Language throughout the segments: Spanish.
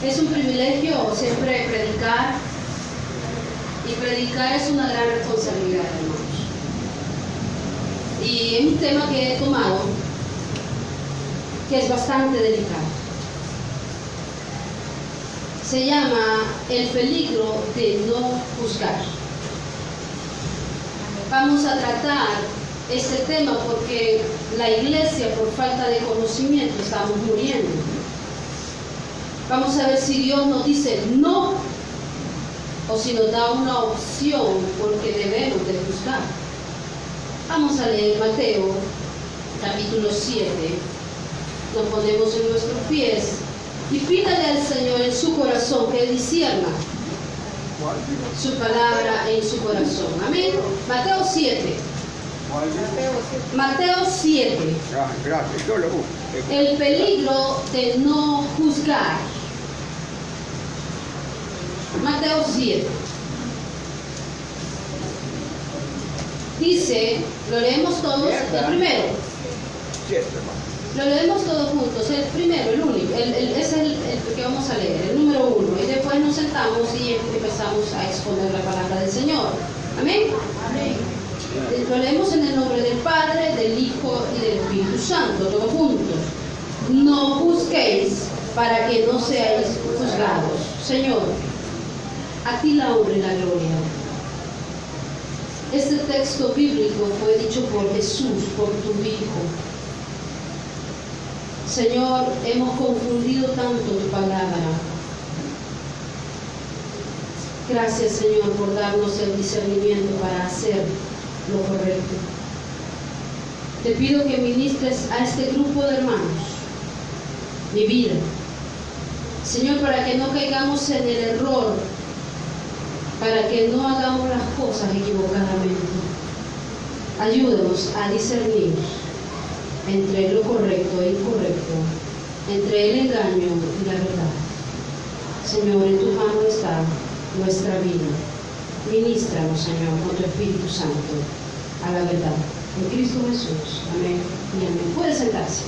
Es un privilegio siempre predicar, y predicar es una gran responsabilidad, hermanos. Y es un tema que he tomado que es bastante delicado. Se llama el peligro de no juzgar. Vamos a tratar este tema porque la iglesia, por falta de conocimiento, estamos muriendo. Vamos a ver si Dios nos dice no o si nos da una opción porque debemos de juzgar. Vamos a leer Mateo capítulo 7. Nos ponemos en nuestros pies y pídale al Señor en su corazón que discierna su palabra en su corazón. Amén. Mateo 7. Mateo 7. El peligro de no juzgar. Mateo 7. Dice, lo leemos todos, el primero. Lo leemos todos juntos, el primero, el único, es el que vamos a leer, el número 1. Y después nos sentamos y empezamos a exponer la palabra del Señor. Amén. Amén. Lo leemos en el nombre del Padre, del Hijo y del Espíritu Santo, todos juntos. No juzguéis para que no seáis juzgados. Señor, a ti la honra y la gloria. Este texto bíblico fue dicho por Jesús, por tu Hijo. Señor, hemos confundido tanto tu palabra. Gracias, Señor, por darnos el discernimiento para hacer lo correcto. Te pido que ministres a este grupo de hermanos mi vida, Señor, para que no caigamos en el error, para que no hagamos las cosas equivocadamente. Ayúdanos a discernir entre lo correcto e incorrecto, entre el engaño y la verdad. Señor, en tus manos está nuestra vida. Ministranos, Señor, con tu Espíritu Santo a la verdad. En Cristo Jesús. Amén y amén. Puede sentarse.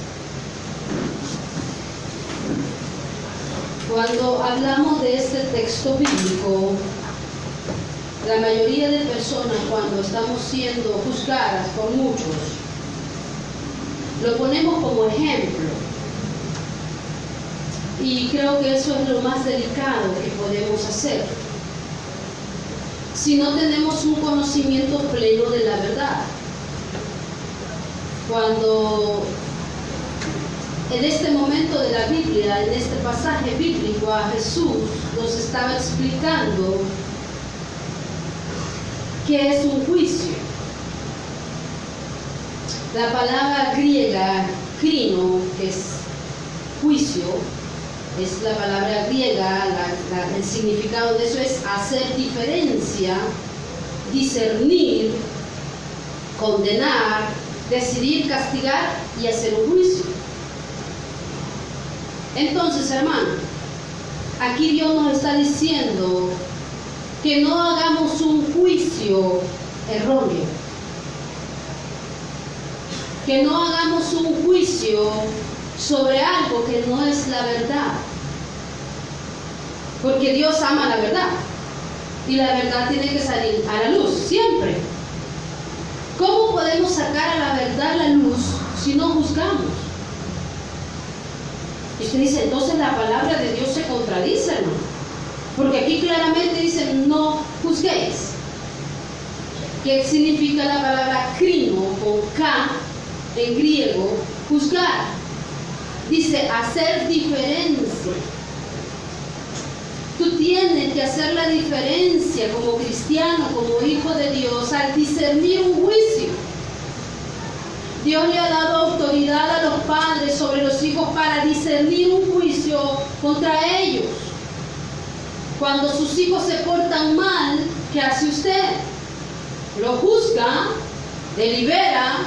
Cuando hablamos de este texto bíblico, la mayoría de personas, cuando estamos siendo juzgadas por muchos, lo ponemos como ejemplo. Y creo que eso es lo más delicado que podemos hacer. Si no tenemos un conocimiento pleno de la verdad. Cuando en este momento de la Biblia, en este pasaje bíblico, a Jesús nos estaba explicando qué es un juicio. La palabra griega, krino, que es juicio, es la palabra griega, el significado de eso es hacer diferencia, discernir, condenar, decidir, castigar y hacer un juicio. Entonces, hermano, aquí Dios nos está diciendo que no hagamos un juicio erróneo, que no hagamos un juicio sobre algo que no es la verdad, porque Dios ama la verdad y la verdad tiene que salir a la luz siempre. ¿Cómo podemos sacar a la verdad a la luz si no juzgamos? Y usted dice, entonces la palabra de Dios se contradice, ¿no? Porque aquí claramente dice, no juzguéis. ¿Qué significa la palabra krino, con K, en griego? Juzgar. Dice, hacer diferencia. Tú tienes que hacer la diferencia como cristiano, como hijo de Dios, al discernir un juicio. Dios le ha dado autoridad a los padres sobre los hijos para discernir un juicio contra ellos. Cuando sus hijos se portan mal, ¿qué hace usted? Lo juzga, delibera,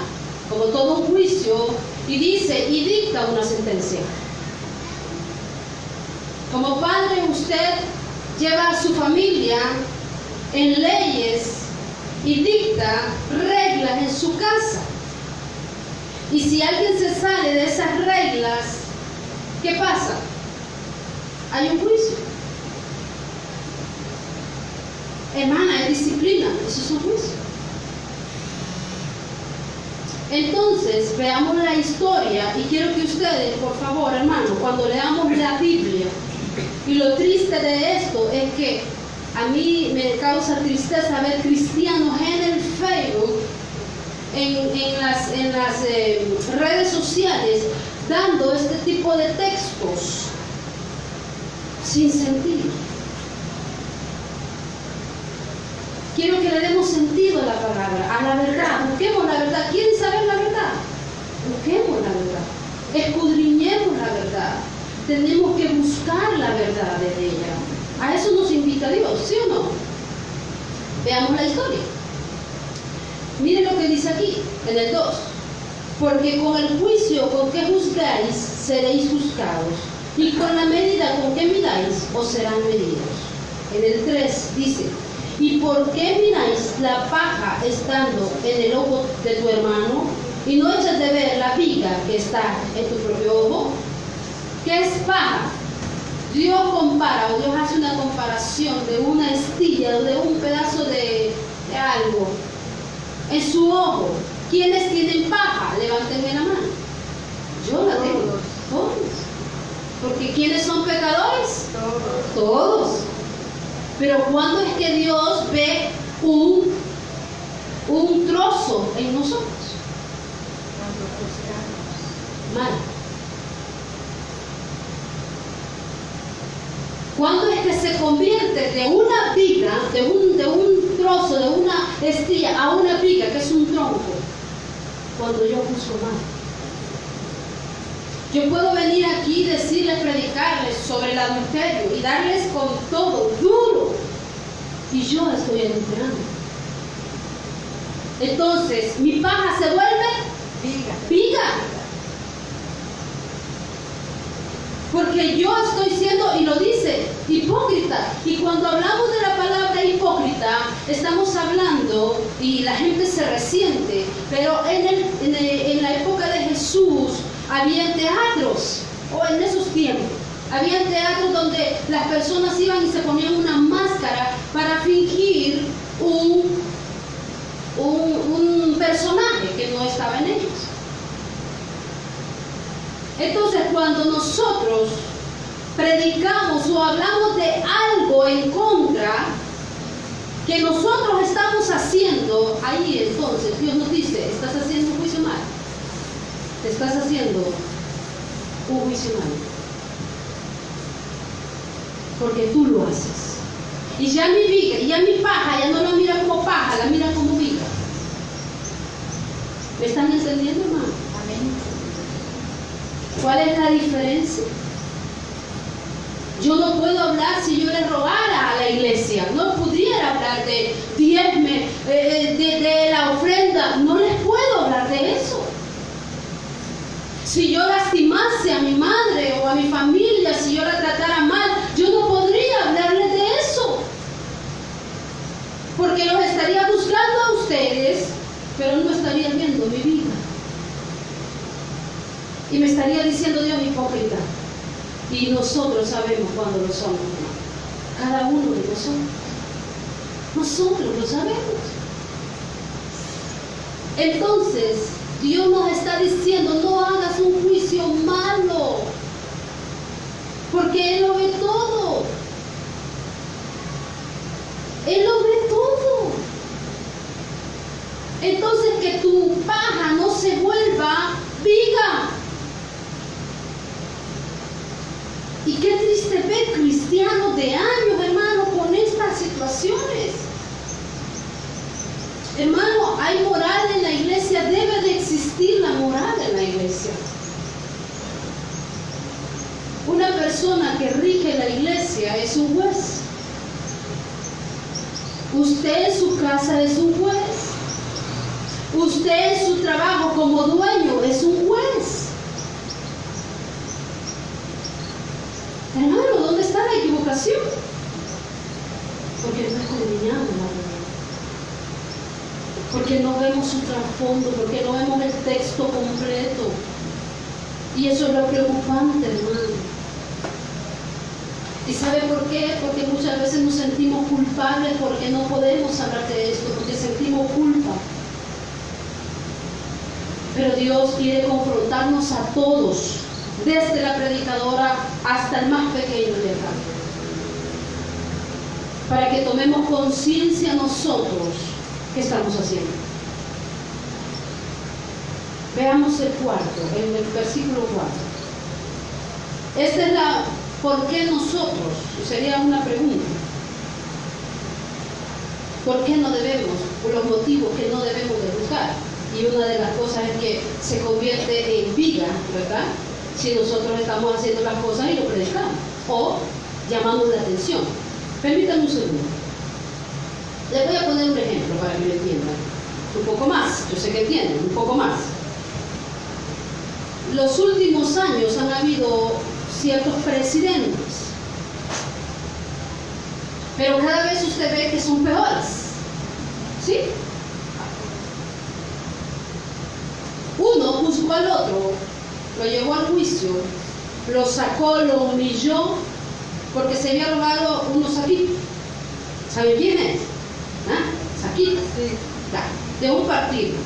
como todo un juicio, y dice y dicta una sentencia. Como padre, usted lleva a su familia en leyes y dicta reglas en su casa. Y si alguien se sale de esas reglas, ¿qué pasa? hay un juicio. Hermana, es disciplina, eso es un juicio. Entonces, veamos la historia y quiero que ustedes, por favor, hermano, cuando leamos la Biblia, y lo triste de esto es que a mí me causa tristeza ver cristianos en el Facebook, en las redes sociales, dando este tipo de textos sin sentido. Quiero que le demos sentido a la palabra, a la verdad. Busquemos la verdad. ¿Quieren saber la verdad? Busquemos la verdad. Escudriñemos la verdad. Tenemos que buscar la verdad de ella. A eso nos invita Dios, ¿sí o no? Veamos la historia. Miren lo que dice aquí, en el 2. Porque con el juicio con que juzgáis, seréis juzgados. Y con la medida con que midáis, os serán medidos. En el 3 dice: ¿y por qué miráis la paja estando en el ojo de tu hermano y no echas de ver la viga que está en tu propio ojo? ¿Qué es paja? Dios compara, o Dios hace una comparación de una estilla o de un pedazo de algo en su ojo. ¿Quiénes tienen paja? Levántenme la mano. Yo la tengo. Todos. Porque ¿quiénes son pecadores? Todos. Pero ¿cuándo es que Dios ve un trozo en nosotros? Mal. ¿Cuándo es que se convierte de una viga, de un trozo, de una estilla a una viga, que es un tronco? Cuando yo juzgo mal. Yo puedo venir aquí y decirles, predicarles sobre el adulterio y darles con todo, duro, y yo estoy adulterando. Entonces, mi paja se vuelve viga. Porque yo estoy siendo, y lo dice, hipócrita. Y cuando hablamos de la palabra hipócrita, estamos hablando, y la gente se resiente, pero en la época de Jesús, había teatros, o en esos tiempos, había teatros donde las personas iban y se ponían una máscara para fingir un personaje que no estaba en ellos. Entonces, cuando nosotros predicamos o hablamos de algo en contra que nosotros estamos haciendo, ahí entonces Dios nos dice: estás haciendo un juicio mal. Estás haciendo un juicio mal, porque tú lo haces. Y ya mi viga, y ya mi paja, ya no la mira como paja, la mira como viga. ¿Me están entendiendo, hermano? Amén. ¿Cuál es la diferencia? Yo no puedo hablar, si yo le rogara a la iglesia, no pudiera hablar de diezme, de la ofrenda, no les puedo hablar de eso. Si yo lastimase a mi madre o a mi familia, si yo la tratara mal, yo no podría hablarles de eso. Porque los estaría juzgando a ustedes, pero no estaría viendo mi vida. Y me estaría diciendo: Dios, hipócrita. Y nosotros sabemos cuándo lo somos, cada uno de nosotros. Nosotros lo sabemos. Entonces, Dios nos está diciendo: no hagas un juicio malo, porque Él lo ve todo. Él lo ve todo. Entonces, que tu paja no se vuelva viga. Y qué triste ver cristianos de años, hermano, con estas situaciones. Hermano, hay moral en la iglesia, debe de existir la moral en la iglesia. Una persona que rige la iglesia es un juez. Usted en su casa es un juez. Usted en su trabajo como dueño es un juez. Hermano, ¿dónde está la equivocación? Porque no escudriñamos la verdad. Porque no vemos su trasfondo, porque no vemos el texto completo. Y eso es lo preocupante, hermano. ¿Y sabe por qué? Porque muchas veces nos sentimos culpables porque no podemos hablar de esto, porque sentimos culpa. Pero Dios quiere confrontarnos a todos, desde la predicadora hasta el más pequeño de acá, para que tomemos conciencia nosotros qué estamos haciendo. Veamos el cuarto, en el versículo 4. Esta es la, ¿por qué nosotros? Sería una pregunta. ¿Por qué no debemos? Los motivos que no debemos de buscar. Y una de las cosas es que se convierte en viga, ¿verdad? Si nosotros estamos haciendo las cosas y lo predicamos, o llamamos la atención. Permítanme un segundo. Les voy a poner un ejemplo para que lo entiendan. Un poco más, yo sé que entienden, un poco más. Los últimos años han habido ciertos presidentes, pero cada vez usted ve que son peores, ¿sí? Uno juzgó al otro, lo llevó al juicio, lo sacó, lo humilló, porque se había robado unos saquitos. ¿Sabe quién es? ¿Ah? Saquitos, sí. De un partido.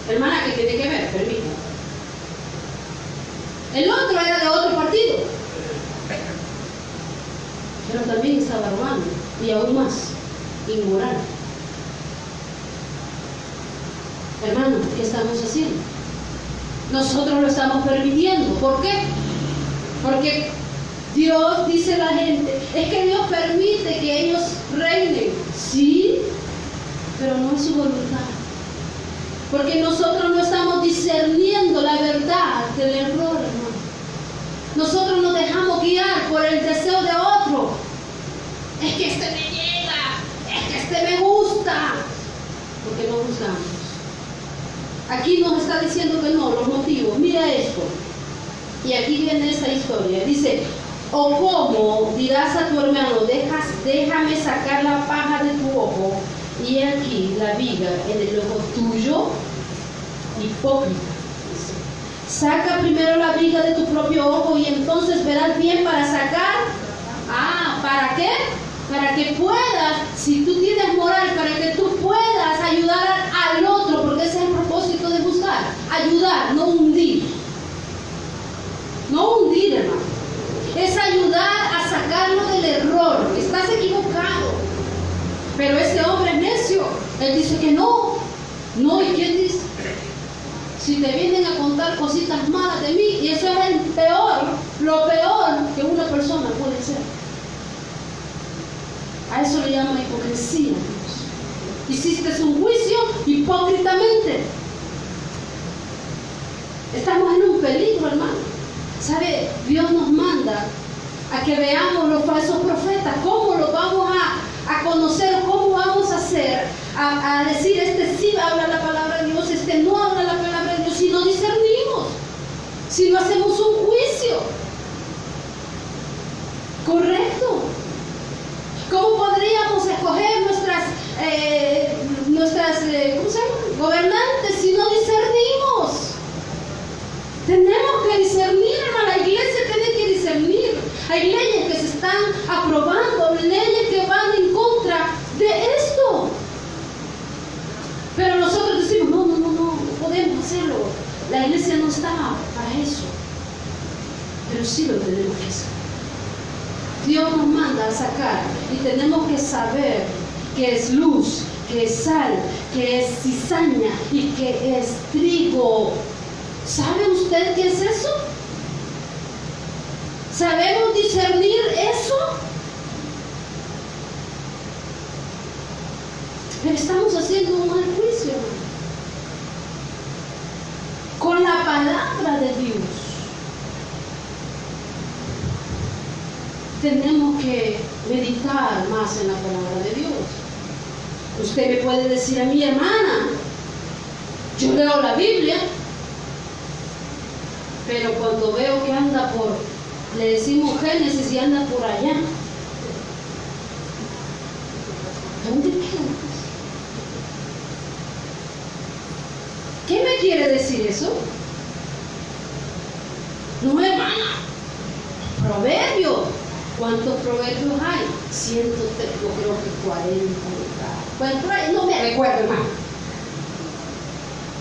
Hermana, ¿qué tiene que ver? Permítame. El otro era de otro partido, pero también estaba robando, y aún más, inmoral. Hermano, ¿qué estamos haciendo? Nosotros lo estamos permitiendo. ¿Por qué? Porque Dios, dice la gente, es que Dios permite que ellos reinen. Sí, pero no es su voluntad. Porque nosotros no estamos discerniendo la verdad del error, hermano. Nosotros nos dejamos guiar por el deseo de otro. Es que este me llega, es que este me gusta. Porque no juzgamos. Aquí nos está diciendo que no, los motivos. Mira esto. Y aquí viene esta historia. Dice, o cómo dirás a tu hermano, déjame sacar la paja de tu ojo, y aquí la viga en el ojo tuyo. Hipócrita. Saca primero la viga de tu propio ojo y entonces verás bien para sacar. ¿Para qué? Para que puedas, si tú tienes moral, para que tú puedas ayudar al otro, porque ese es el propósito de buscar. Ayudar, no hundir. No hundir, hermano. Es ayudar a sacarlo del error. Estás equivocado. Pero este hombre es necio. Él dice que no. No, ¿y quién dice? Si te vienen a contar cositas malas de mí, y eso es el peor, lo peor que una persona puede ser. A eso le llama hipocresía, Dios. Hiciste un juicio hipócritamente. Estamos en un peligro, hermano. ¿Sabe? Dios nos manda a que veamos los falsos profetas. ¿Cómo los vamos a conocer? ¿Cómo vamos a hacer? A decir, este sí habla la palabra de Dios, este no habla la palabra de Dios, si no discernimos, si no hacemos un juicio correcto. ¿Cómo podríamos escoger nuestras ¿cómo se llama? Gobernantes si no discernimos? Tenemos que discernir, hermano. La iglesia tiene que discernir. Hay leyes que se están aprobando, leyes que van en contra de esto. Pero nosotros decimos, no podemos hacerlo. La iglesia no está para eso. Pero sí lo tenemos que hacer. Dios nos manda a sacar y tenemos que saber que es luz, que es sal, que es cizaña y que es trigo. ¿Sabe usted qué es eso? ¿Sabemos discernir eso? Pero estamos haciendo un mal juicio con la palabra de Dios. Tenemos que meditar más en la palabra de Dios. Usted me puede decir a mi hermana, yo leo la Biblia, pero cuando veo que anda le decimos Génesis y anda por allá, ¿dónde queda? ¿Qué me quiere decir eso? No, hermana, Proverbio, ¿Cuántos proverbios hay? 103, yo creo que 40. Bueno, por ahí no me recuerdo, hermano.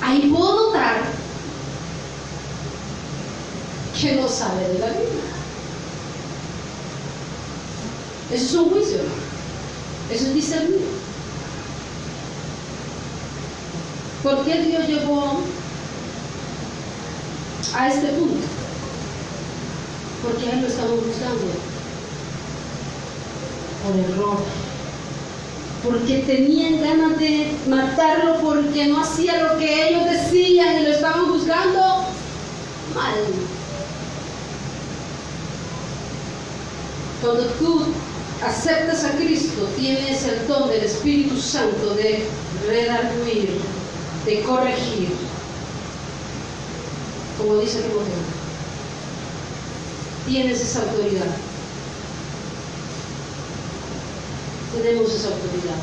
Ahí puedo notar que no sabe de la Biblia. Eso es un juicio, hermano. Eso es discernir. ¿Por qué Dios llevó a este punto? Porque a él lo estaban buscando por error, porque tenían ganas de matarlo, porque no hacía lo que ellos decían y lo estaban buscando mal. Cuando tú aceptas a Cristo, tienes el don del Espíritu Santo de redarguir, de corregir, como dice Timoteo. Tienes esa autoridad. Tenemos esa autoridad.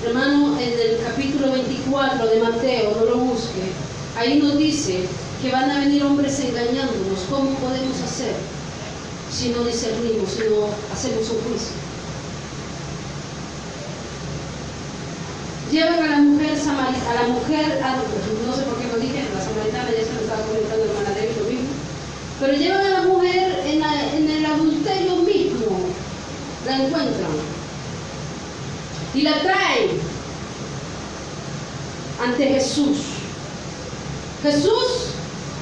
Hermano, en el capítulo 24 de Mateo, no lo busque, ahí nos dice que van a venir hombres engañándonos. ¿Cómo podemos hacer si no discernimos, si no hacemos un juicio? Llevan a la mujer samaritana, no sé por qué lo dije, la samaritana, ya se lo estaba comentando el hermana David, lo mismo, pero llevan a la mujer en el adulterio mismo, la encuentran y la traen ante Jesús. Jesús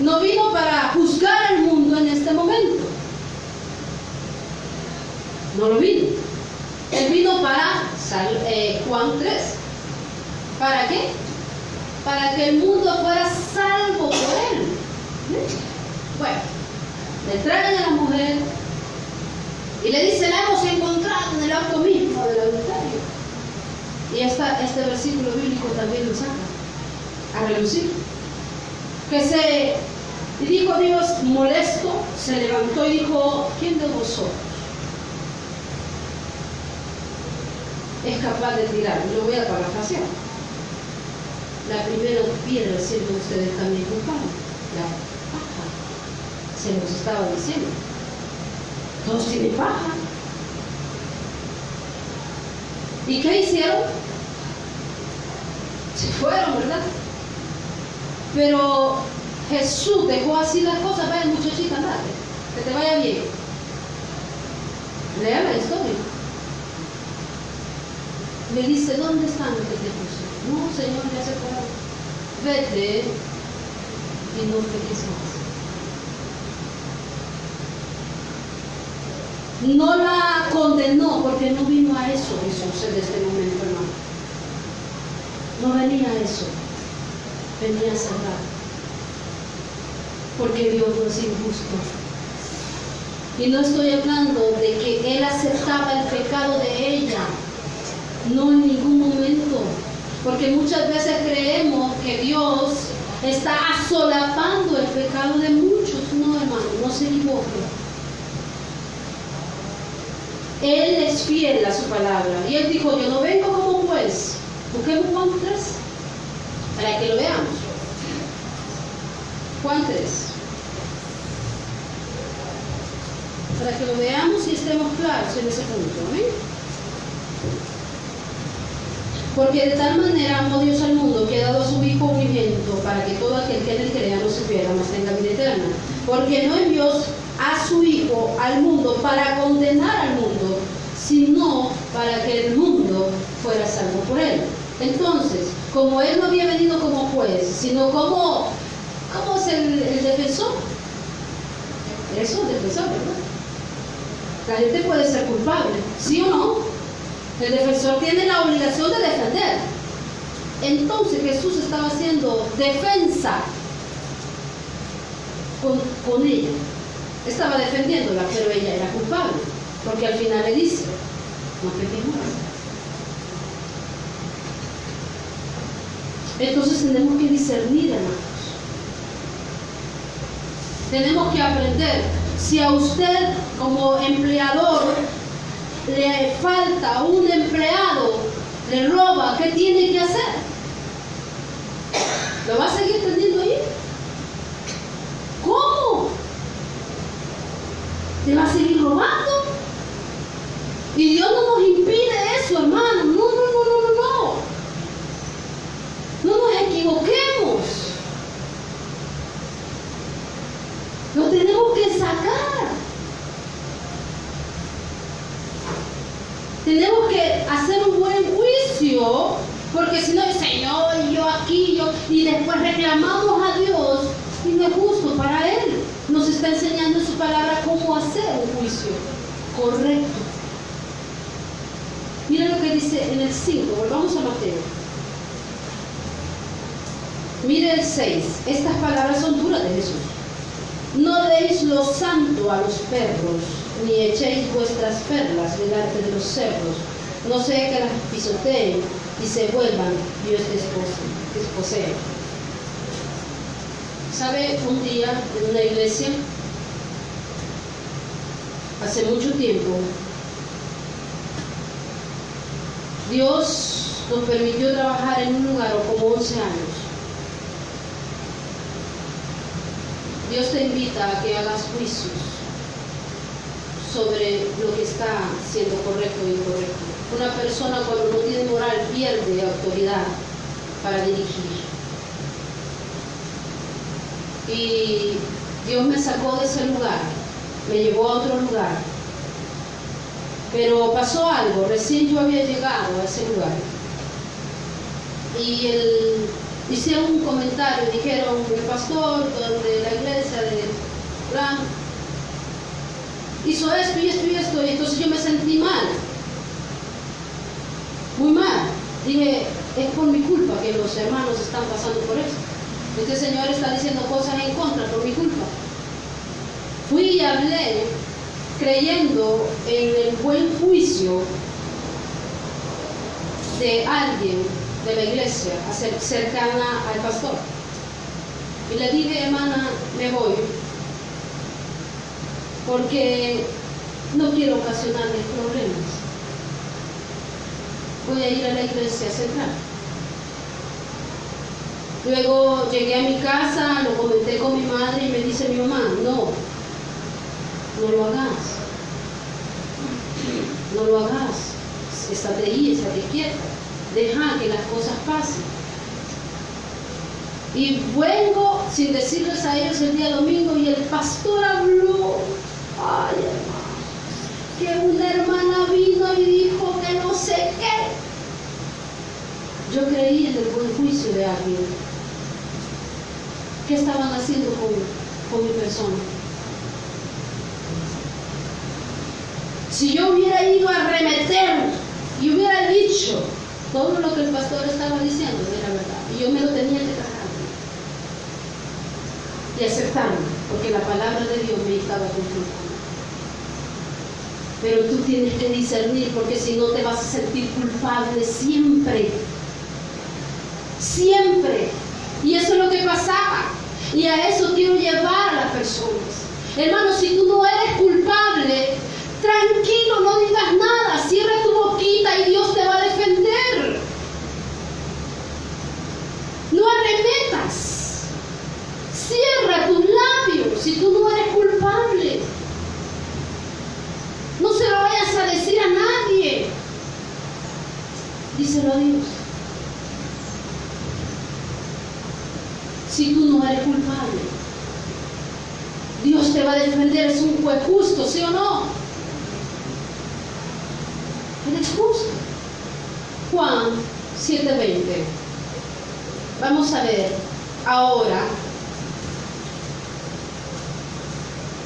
no vino para juzgar al mundo en este momento, no lo vino. Él vino para Juan 3. ¿Para qué? Para que el mundo fuera salvo por él. Bueno, le traen a la mujer y le dice: la hemos encontrado en el acto mismo del adulterio. Y este versículo bíblico también lo saca a relucir. Y dijo Dios molesto, se levantó y dijo: ¿quién de vosotros es capaz de tirar? Yo voy a parafrasear. La primera piedra, siendo ustedes también culpables. La paja. Se los estaba diciendo. Todos tienen paja. ¿Y qué hicieron? Se fueron, ¿verdad? Pero Jesús dejó así las cosas. Vaya, muchachita, andate, que te vaya bien. Lea la historia. Me dice: ¿dónde están los que te puse? No, Señor, ya se fueron. Vete y no peques más. No la condenó, porque no vino a eso Jesús en este momento, hermano. No venía a eso, venía a salvar. Porque Dios no es injusto. Y no estoy hablando de que Él aceptaba el pecado de ella. No, en ningún momento. Porque muchas veces creemos que Dios está asolapando el pecado de muchos. No, hermano, no se equivoque. Él es fiel a su palabra. Y Él dijo: yo no vengo como juez. Busquemos Juan 3 para que lo veamos. Juan 3. Para que lo veamos y estemos claros en ese punto. ¿Amén? Porque de tal manera amó Dios al mundo, que ha dado a su Hijo unigénito, para que todo aquel que en él crea no se pierda, mas tenga vida eterna. Porque no envió a su Hijo al mundo para condenar al mundo, sino para que el mundo fuera salvo por él. Entonces, como él no había venido como juez, sino como es el defensor. Eso es defensor, ¿verdad? La gente puede ser culpable, ¿sí o no? El defensor tiene la obligación de defender. Entonces Jesús estaba haciendo defensa con ella. Estaba defendiéndola, pero ella era culpable. Porque al final le dice: no peques más. Entonces tenemos que discernir, hermanos. Tenemos que aprender. Si a usted como empleador le falta un empleado, le roba, ¿qué tiene que hacer? ¿Lo va a seguir teniendo ahí? ¿Cómo? ¿Te va a seguir robando? Tenemos que hacer un buen juicio, porque si no, Señor, yo aquí, y después reclamamos a Dios, y no es justo para Él. Nos está enseñando en su palabra cómo hacer un juicio correcto. Mira lo que dice en el 5, volvamos a Mateo. Mire el 6, estas palabras son duras de Jesús. No deis lo santo a los perros, ni echéis vuestras perlas delante de los cerdos, no sea que las pisoteen y se vuelvan Dios desposeen. ¿Sabe? Un día en una iglesia, hace mucho tiempo, Dios nos permitió trabajar en un lugar como 11 años. Dios te invita a que hagas juicios sobre lo que está siendo correcto e incorrecto. Una persona cuando no tiene moral pierde autoridad para dirigir. Y Dios me sacó de ese lugar, me llevó a otro lugar. Pero pasó algo, recién yo había llegado a ese lugar. Y hicieron un comentario, dijeron, el pastor de la iglesia de Blanc hizo esto y esto y esto, y entonces yo me sentí mal, muy mal. Dije, es por mi culpa que los hermanos están pasando por esto. Este señor está diciendo cosas en contra por mi culpa. Fui y hablé creyendo en el buen juicio de alguien de la iglesia cercana al pastor, y le dije, hermana, me voy porque no quiero ocasionarles problemas, voy a ir a la iglesia central. Luego llegué a mi casa, lo comenté con mi madre y me dice mi mamá, no lo hagas, no lo hagas, estate ahí, estate quieta, deja que las cosas pasen. Y vengo sin decirles a ellos el día domingo, y el pastor habló, ay hermano, que una hermana vino y dijo que no sé qué. Yo creí en el buen juicio de alguien. ¿Qué estaban haciendo con mi persona? Si yo hubiera ido a arremeter y hubiera dicho todo lo que el pastor estaba diciendo era verdad, y yo me lo tenía que tragar y aceptarlo, porque la palabra de Dios me estaba confrontando. Pero tú tienes que discernir, porque si no te vas a sentir culpable siempre, siempre. Y eso es lo que pasaba, y a eso quiero llevar a las personas. Hermano, si tú no eres culpable, tranquilo, no digas nada, cierra tu boquita y Dios te va a defender. No arremetas, cierra tus labios si tú no eres culpable. No se lo vayas a decir a nadie, díselo a Dios. Si tú no eres culpable, Dios te va a defender, es un juez justo, ¿sí o no? Él es justo. Juan 7:20. Vamos a ver ahora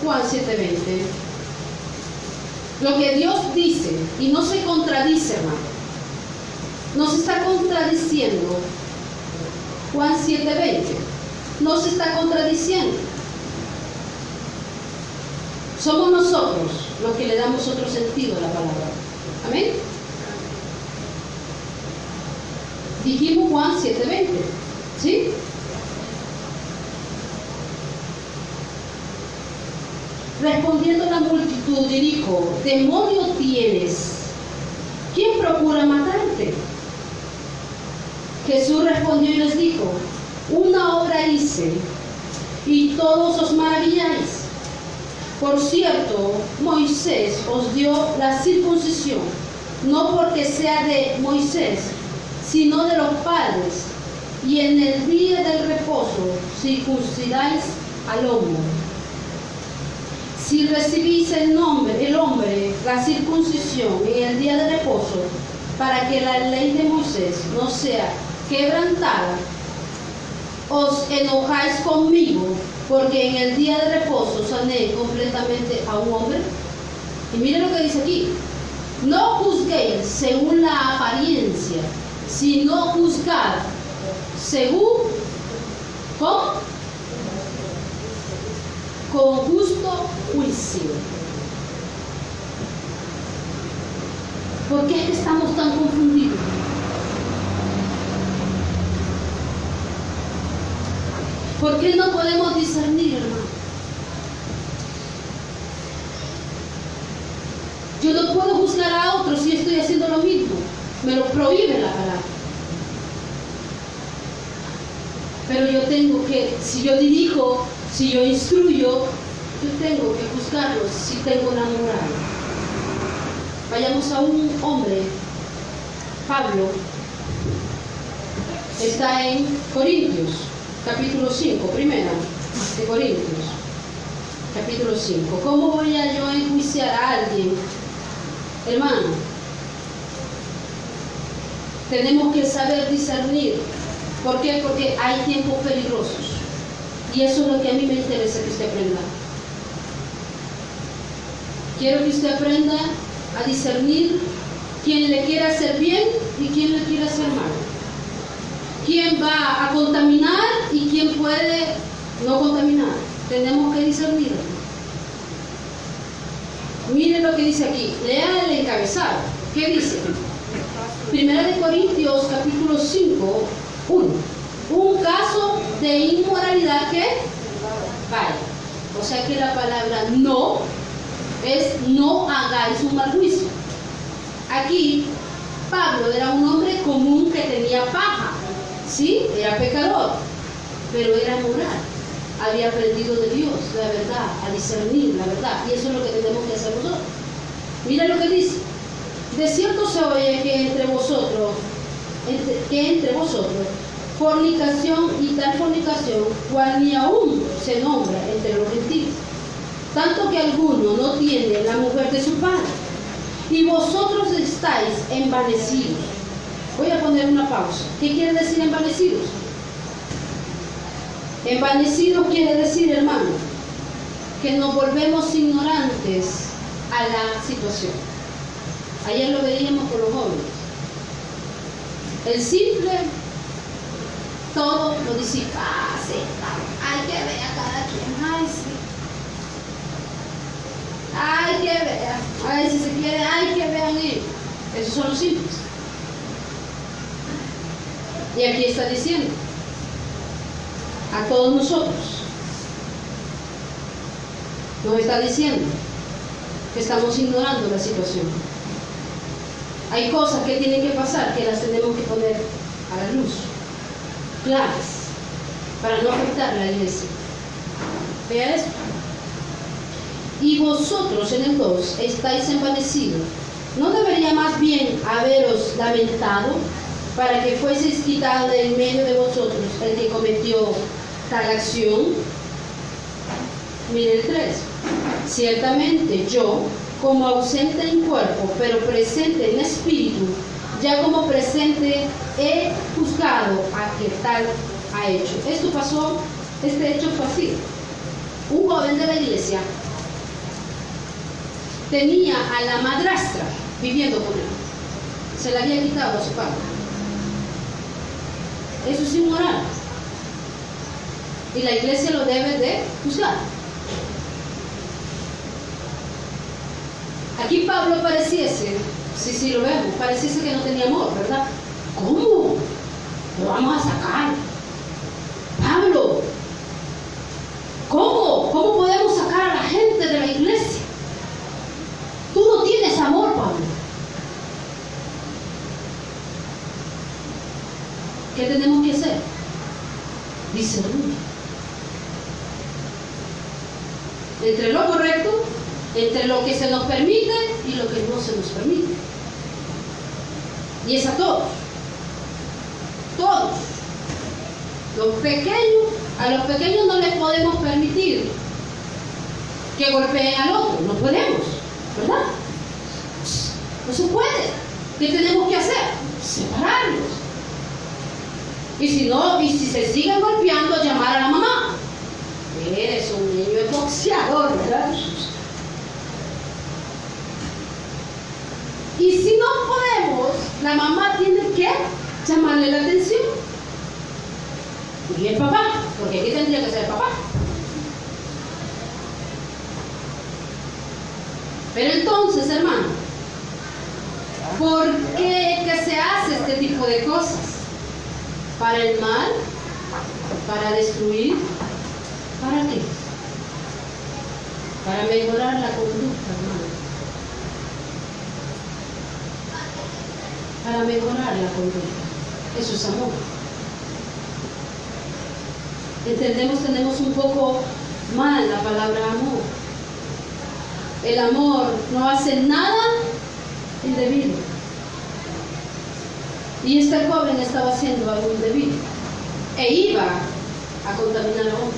Juan 7:20. Lo que Dios dice, y no se contradice, hermano. No se está contradiciendo. Juan 7:20. No se está contradiciendo. Somos nosotros los que le damos otro sentido a la palabra. Amén. Dijimos Juan 7:20, ¿sí? Respondiendo la multitud y dijo, demonio tienes, ¿quién procura matarte? Jesús respondió y les dijo, una obra hice y todos os maravilláis. Por cierto, Moisés os dio la circuncisión, no porque sea de Moisés, sino de los padres, y en el día del reposo circuncidáis al hombre. Si recibís el hombre la circuncisión en el día de reposo, para que la ley de Moisés no sea quebrantada, os enojáis conmigo, porque en el día de reposo sané completamente a un hombre. Y miren lo que dice aquí: no juzguéis según la apariencia, sino juzgad según, ¿cómo? Con justo juicio. ¿Por qué es que estamos tan confundidos? ¿Por qué no podemos discernir, hermano? Yo no puedo juzgar a otros si estoy haciendo lo mismo. Me lo prohíbe la palabra. Pero yo tengo que, si yo dirijo, si yo instruyo, yo tengo que juzgarlos si tengo una moral. Vayamos a un hombre, Pablo, está en Corintios, capítulo 5, primera de Corintios, capítulo 5. ¿Cómo voy a yo enjuiciar a alguien? Hermano, tenemos que saber discernir. ¿Por qué? Porque hay tiempos peligrosos. Y eso es lo que a mí me interesa que usted aprenda. Quiero que usted aprenda a discernir quién le quiere hacer bien y quién le quiere hacer mal. Quién va a contaminar y quién puede no contaminar. Tenemos que discernir. Miren lo que dice aquí. Lea el encabezado. ¿Qué dice? Primera de Corintios, capítulo 5, 1. Un caso de inmoralidad que vaya. O sea que la palabra no es no hagáis un mal juicio. Aquí Pablo era un hombre común que tenía paja. Sí, era pecador, pero era moral. Había aprendido de Dios la verdad, a discernir la verdad. Y eso es lo que tenemos que hacer nosotros. Mira lo que dice. De cierto se oye que entre vosotros, fornicación y tal fornicación, cual ni aún se nombra entre los gentiles, tanto que alguno no tiene la mujer de su padre, y vosotros estáis envanecidos. Voy a poner una pausa. ¿Qué quiere decir envanecidos? Envanecidos quiere decir, hermano, que nos volvemos ignorantes a la situación. Ayer lo veíamos con los jóvenes. El simple, todo lo disipa. Ah, sí, hay que ver a cada quien. Ay, sí. Hay que ver. Ay, si se quiere, hay que vean ellos. Esos son los simples. Y aquí está diciendo a todos nosotros, nos está diciendo que estamos ignorando la situación. Hay cosas que tienen que pasar que las tenemos que poner a la luz, claras, para no afectar a la iglesia. Vea esto. Y vosotros, en el 2, estáis envanecidos. ¿No debería más bien haberos lamentado para que fueseis quitado de en medio de vosotros el que cometió tal acción? Mire el 3. Ciertamente yo, como ausente en cuerpo, pero presente en espíritu, ya como presente he juzgado a que tal ha hecho. Esto pasó, este hecho fue así. Un joven de la iglesia tenía a la madrastra viviendo con él. Se la había quitado a su padre. Eso es inmoral. Y la iglesia lo debe de juzgar. Aquí Pablo pareciese, si lo vemos, pareciese que no tenía amor, ¿verdad? ¿Cómo? Lo vamos a sacar. Pablo, ¿cómo? ¿Cómo podemos sacar a la gente de la iglesia? Tú no tienes amor, Pablo. ¿Qué tenemos que hacer? Discernir entre lo correcto, entre lo que se nos permite y lo que no se nos permite. Y es a todos. Todos. A los pequeños no les podemos permitir que golpeen al otro. No podemos, ¿verdad? No se puede. ¿Qué tenemos que hacer? Separarlos. Y si no, y si se siguen golpeando, llamar a la mamá. Eres un niño boxeador, ¿verdad? Y si no podemos, la mamá tiene que llamarle la atención. Y el papá, porque aquí tendría que ser el papá. Pero entonces, hermano, ¿por qué que se hace este tipo de cosas? ¿Para el mal? ¿Para destruir? ¿Para qué? Para mejorar la conducta, hermano. Para mejorar la conducta. Eso es amor. Tenemos un poco mal la palabra amor. El amor no hace nada indebido. Y este joven estaba haciendo algo indebido e iba a contaminar a otros.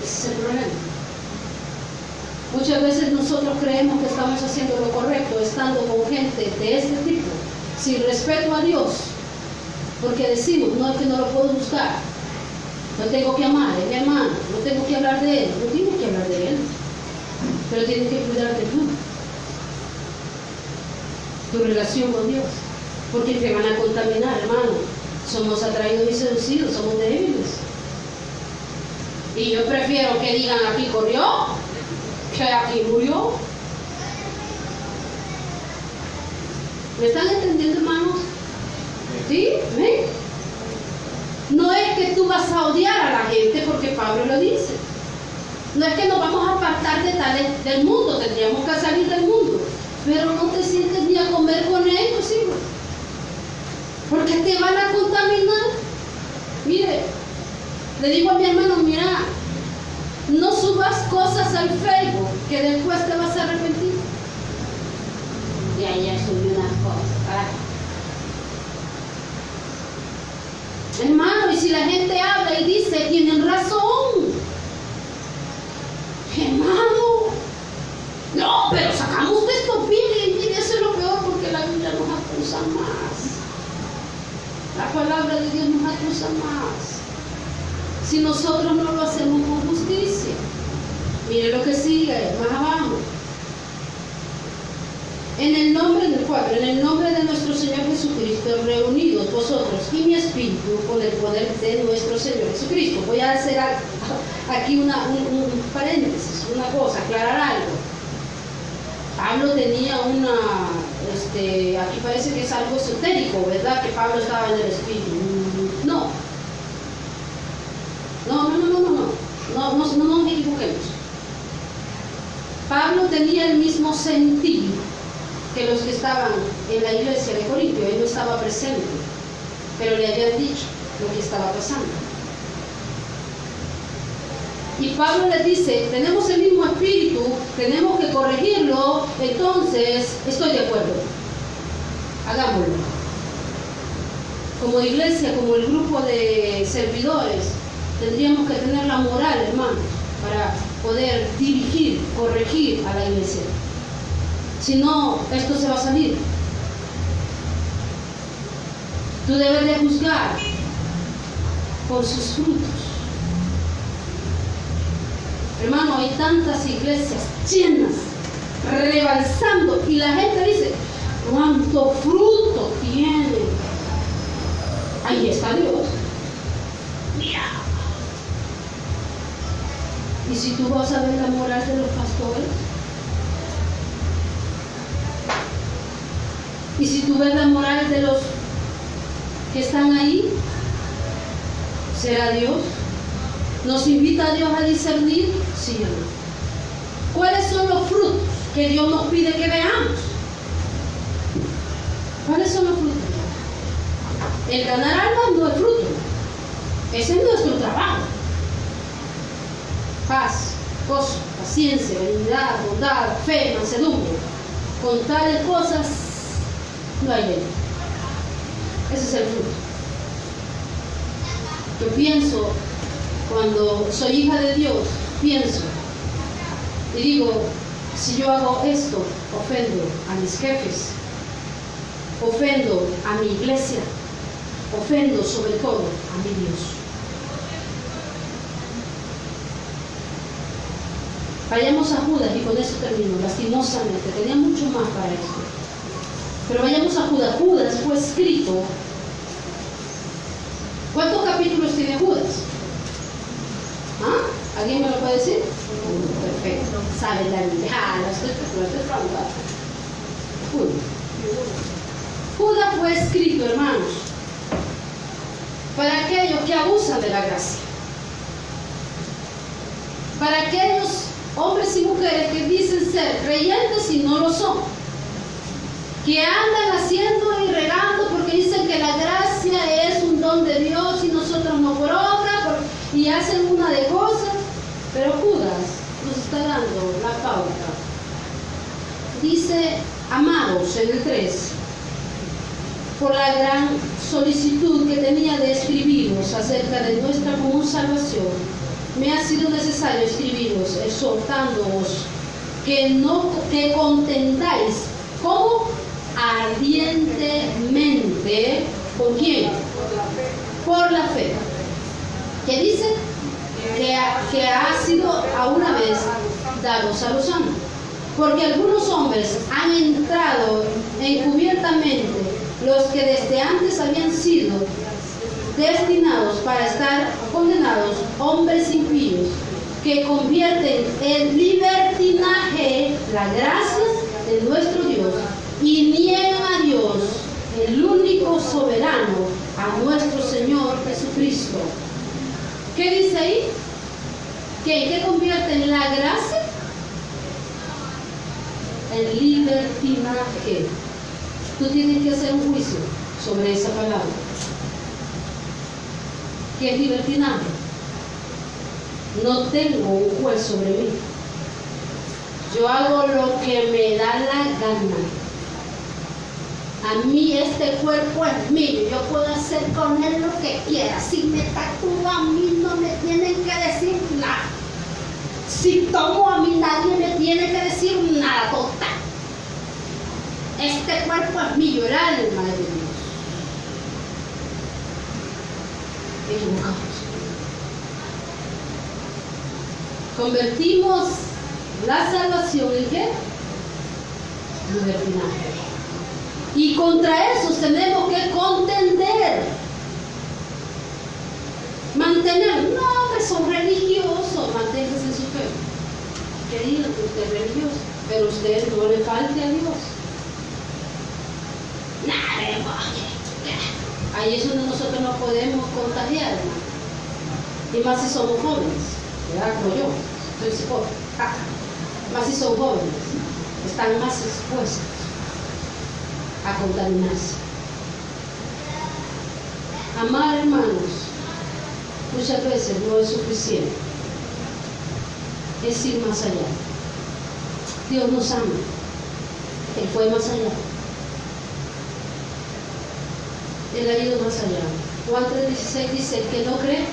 Ese es el problema. Muchas veces nosotros creemos que estamos haciendo lo correcto estando con gente de este tipo, sin respeto a Dios, porque decimos, no, es que no lo puedo buscar, no tengo que amar, es mi hermano, no tengo que hablar de él. No tienes que hablar de él, pero tienes que cuidarte tu relación con Dios, porque te van a contaminar, hermano. Somos atraídos y seducidos, somos débiles. Y yo prefiero que digan aquí corrió, que aquí murió. ¿Me están entendiendo, hermanos? ¿Sí? ¿Ven? No es que tú vas a odiar a la gente, porque Pablo lo dice. No es que nos vamos a apartar del mundo, tendríamos que salir del mundo, pero no te sientes ni a comer con ellos, hijo, porque te van a contaminar. Mire, le digo a mi hermano, mira, no subas cosas al Facebook que después te vas a arrepentir. Y ayer subí unas cosas. Hermano, y si la gente habla y dice, tienen razón. Hermano, no, pero sacamos de esto, mire, eso es lo peor, porque la Biblia nos acusa más. La palabra de Dios nos acusa más. Si nosotros no lo hacemos con justicia. Mire lo que sigue, más abajo. En el nombre del Padre, en el nombre de nuestro Señor Jesucristo, reunidos vosotros y mi espíritu con el poder de nuestro Señor Jesucristo. Voy a hacer aquí un paréntesis, una cosa, aclarar algo. Pablo tenía aquí parece que es algo esotérico, ¿verdad? Que Pablo estaba en el espíritu. No nos equivoquemos. Pablo tenía el mismo sentir que los que estaban en la iglesia de Corintio. Él no estaba presente, pero le habían dicho lo que estaba pasando. Y Pablo les dice, tenemos el mismo espíritu, tenemos que corregirlo, entonces estoy de acuerdo, hagámoslo. Como iglesia, como el grupo de servidores, tendríamos que tener la moral, hermanos, para poder dirigir, corregir a la iglesia. Si no, esto se va a salir. Tú debes de juzgar por sus frutos. Hermano, hay tantas iglesias llenas, rebalsando, y la gente dice, ¿cuánto fruto tiene? Ahí está Dios. Mira. Y si tú vas a ver la moral de los pastores, y si tú ves la moral de los que están ahí, ¿será Dios? ¿Nos invita a Dios a discernir? Sí o no. ¿Cuáles son los frutos que Dios nos pide que veamos? ¿Cuáles son los frutos? El ganar almas no es fruto. Ese es nuestro trabajo. Paz, gozo, paciencia, benignidad, bondad, fe, mansedumbre. Con tales cosas no hay ley. Ese es el fruto. Yo pienso, cuando soy hija de Dios, pienso y digo, Si yo hago esto, ofendo a mis jefes, ofendo a mi iglesia, ofendo sobre todo a mi Dios. Vayamos a Judas, y con eso termino, lastimosamente, tenía mucho más para esto. Pero vayamos a Judas. Judas fue escrito. ¿Cuántos capítulos tiene Judas? ¿Ah? ¿Alguien me lo puede decir? Perfecto. Sabe la Biblia. Lo estoy preguntando. Judas fue escrito, hermanos, para aquellos que abusan de la gracia. Para aquellos hombres y mujeres que dicen ser creyentes y no lo son, que andan haciendo y regando porque dicen que la gracia es un don de Dios y nosotros no por obra, y hacen una de cosas. Pero Judas nos está dando la pauta. Dice: amados, en el 3, por la gran solicitud que tenía de escribiros acerca de nuestra común salvación, me ha sido necesario escribiros exhortándoos que contendáis como ardientemente. ¿Por quién? Por la fe. ¿Qué dice? Que ha sido a una vez dados a los santos. Porque algunos hombres han entrado encubiertamente, los que desde antes habían sido destinados para estar condenados, hombres impíos, que convierten en libertinaje la gracia de nuestro Dios y niegan a Dios, el único soberano, a nuestro Señor Jesucristo. ¿Qué dice ahí? ¿Qué convierten la gracia en libertinaje? Tú tienes que hacer un juicio sobre esa palabra. ¿Qué es libertinaje? No tengo un juez sobre mí. Yo hago lo que me da la gana. A mí este cuerpo es mío. Yo puedo hacer con él lo que quiera. Si me tatúo a mí no me tienen que decir nada. Si tomo a mí nadie me tiene que decir nada. Total. Este cuerpo es mío, el alma de Dios. Equivocados. Convertimos la salvación en ¿qué? Libertinaje. Y contra eso tenemos que contender. Mantener. No, que son religiosos. Manténgase en su fe. Que digan que usted es religioso, pero usted no le falte a Dios. Ahí es donde nosotros nos podemos contagiar, hermano. Y más si somos jóvenes, ¿verdad? Como yo, soy psicóloga. Más si son jóvenes, están más expuestos a contaminarse. Amar, hermanos, muchas veces no es suficiente. Es ir más allá. Dios nos ama. Él fue más allá. Él ha ido más allá. Juan 3:16 dice: el que no cree,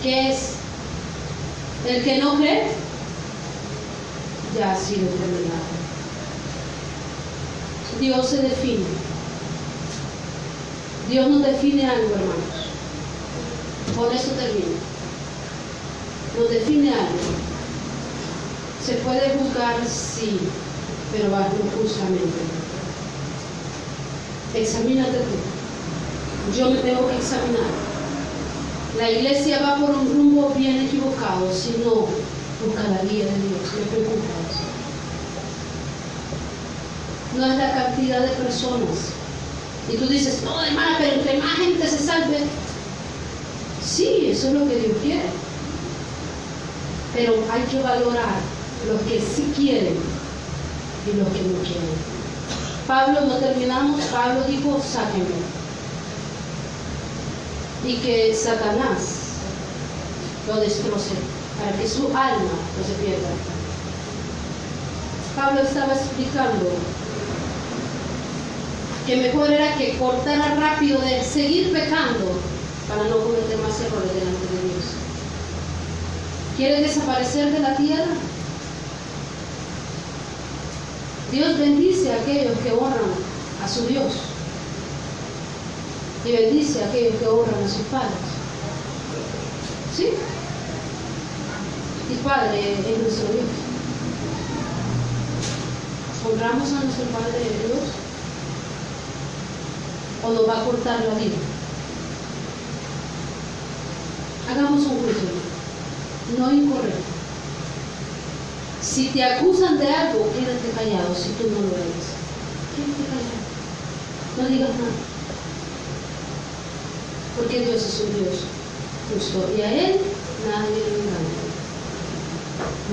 ¿qué es? El que no cree ya ha sido terminado. Dios se define. Dios nos define algo, hermanos. Por eso termino. Nos define algo. Se puede juzgar, sí, pero hazlo justamente. Examínate tú. Yo me tengo que examinar. La iglesia va por un rumbo bien equivocado si no busca la guía de Dios. Me preocupa eso. No es la cantidad de personas. Y tú dices: no, hermana, pero entre más gente se salve. Sí, eso es lo que Dios quiere. Pero hay que valorar los que sí quieren y los que no quieren. Pablo, no terminamos, Pablo dijo: sáquenme. Y que Satanás lo destroce para que su alma no se pierda. Pablo estaba explicando que mejor era que cortara rápido de seguir pecando para no cometer más errores delante de Dios. ¿Quiere desaparecer de la tierra? Dios bendice a aquellos que honran a su Dios y bendice a aquellos que honran a sus padres. ¿Sí? Y Padre es nuestro Dios. ¿Honramos a nuestro Padre de Dios? ¿O nos va a cortar la vida? Hagamos un juicio, no incorrecto. Si te acusan de algo, quédate callado si tú no lo eres. Quédate callado. No digas nada. Porque Dios es un Dios justo y a Él nadie le engaña.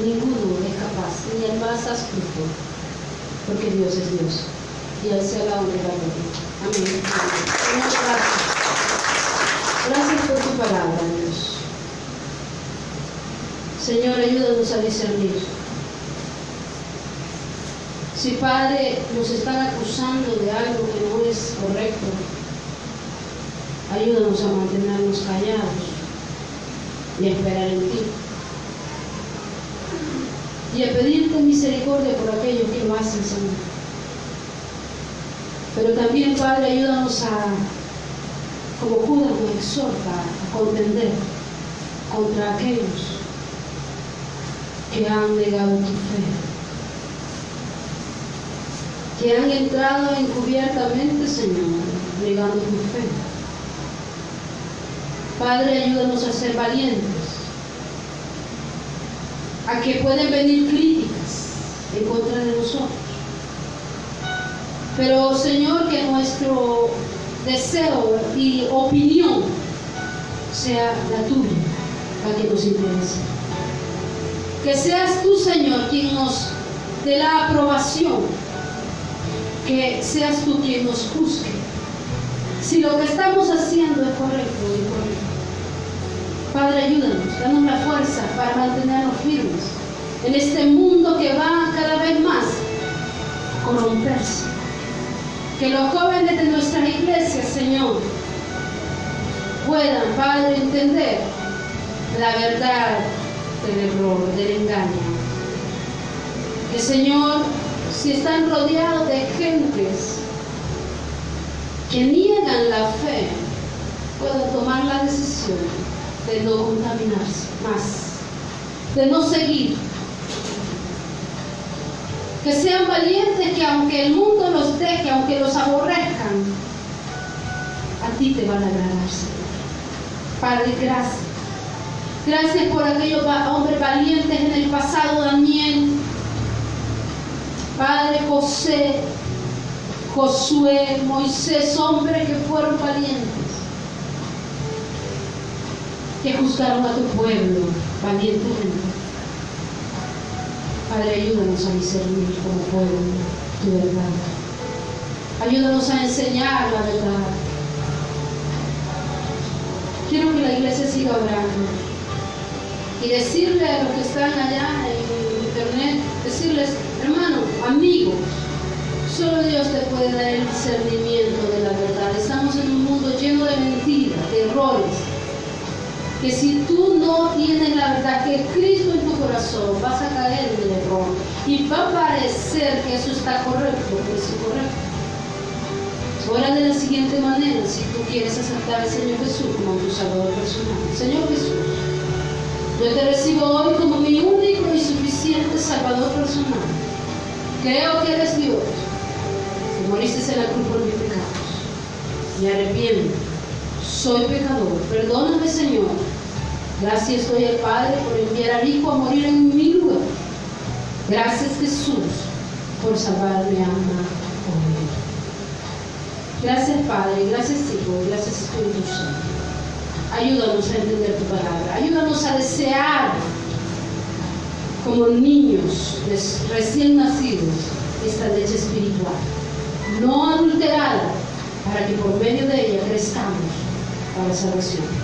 Ninguno es capaz, ni el más astuto, porque Dios es Dios y Él se la honra y la gloria. Amén. Señor, gracias. Gracias por tu palabra, Dios. Señor, ayúdanos a discernir. Si, Padre, nos están acusando de algo que no es correcto, ayúdanos a mantenernos callados y a esperar en ti. Y a pedirte misericordia por aquellos que lo hacen, Señor. Pero también, Padre, ayúdanos a, como Judas nos exhorta, a contender contra aquellos que han negado tu fe, que han entrado encubiertamente, Señor, negando tu fe. Padre, ayúdanos a ser valientes, a que pueden venir críticas en contra de nosotros. Pero, Señor, que nuestro deseo y opinión sea la tuya, la que nos interese. Que seas tú, Señor, quien nos dé la aprobación, que seas tú quien nos juzgue si lo que estamos haciendo es correcto o incorrecto. Padre, ayúdanos, danos la fuerza para mantenernos firmes en este mundo que va cada vez más a corromperse. Que los jóvenes de nuestras iglesias, Señor, puedan, Padre, entender la verdad del error, del engaño. Que, Señor, si están rodeados de gentes que niegan la fe, puedan tomar la decisión de no contaminarse más, de no seguir. Que sean valientes, que aunque el mundo los deje, aunque los aborrezcan, a ti te van a agradar, Señor. Padre, gracias. Gracias por aquellos hombres valientes en el pasado, Daniel, Padre, José, Josué, Moisés, hombres que fueron valientes, que juzgaron a tu pueblo valientemente. Padre, ayúdanos a discernir como pueblo tu verdad. Ayúdanos a enseñar la verdad. Quiero que la iglesia siga orando y decirle a los que están allá en internet, decirles, hermano, amigo, solo Dios te puede dar el discernimiento de la verdad. Estamos en un mundo lleno de mentiras, de errores, que si tú no tienes la verdad, que Cristo en tu corazón, vas a caer en el error y va a parecer que eso está correcto, pero es incorrecto. Ora de la siguiente manera, si tú quieres aceptar al Señor Jesús como tu Salvador personal. Señor Jesús, yo te recibo hoy como mi único y suficiente Salvador personal. Creo que eres Dios, que moriste en la cruz por mis pecados. Me arrepiento, soy pecador. Perdóname, Señor. Gracias doy al Padre por enviar al Hijo a morir en mi lugar. Gracias, Jesús, por salvarme alma hoy. Gracias, Padre, gracias, Hijo, gracias, Espíritu Santo. Ayúdanos a entender tu palabra. Ayúdanos a desear como niños recién nacidos esta leche espiritual, no adulterada, para que por medio de ella crezcamos para la salvación.